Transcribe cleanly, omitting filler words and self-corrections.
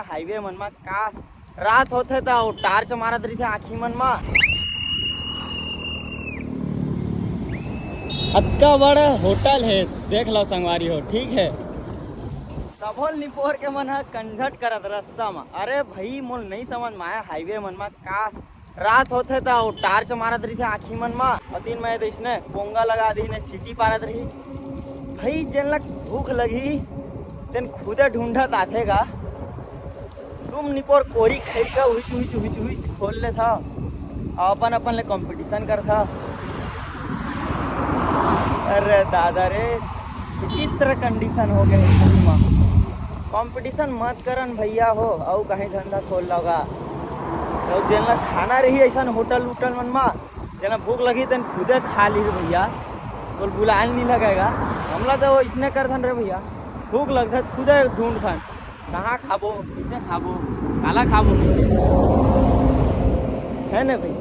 Highway मन मा का रात होते तो टार्च मारत रही थे आँखी मन मा। अतका बड़ा होटल है, देख लो संगवारी हो, ठीक है। तभोल निपोर के मन है कंझट करत रास्ता में। अरे भाई मोल नहीं समझ में आया, हाईवे मन मा का रात होते तो टार्च मारत रही थे आँखी मन मा। अतीन मैं इसने पोंगा लगा दी ने सीटी पारत रही। भाई जन लग भूख लगी तेन खुदे ढूंढत आथे का। तुम निपोर कोरी खाई का हुई खोल ले था अपन अपन ले कंपटीशन कर था। अरे दादा रे विचित्र कंडीशन हो गए कंपटीशन मत करन भैया हो, और कहीं धंधा खोल लगा तो जेला खाना रही ऐसा होटल उटल मन मा जना भूख लगी तेन खुदे खा ली भैया, तो बुलाने नहीं लगेगा। हमला तो इसने कर धन रे भैया, भूख लगता खुदे ढूंढ थन कहाँ खाबो, किसे खाबो, काला खाबो, है ना भाई।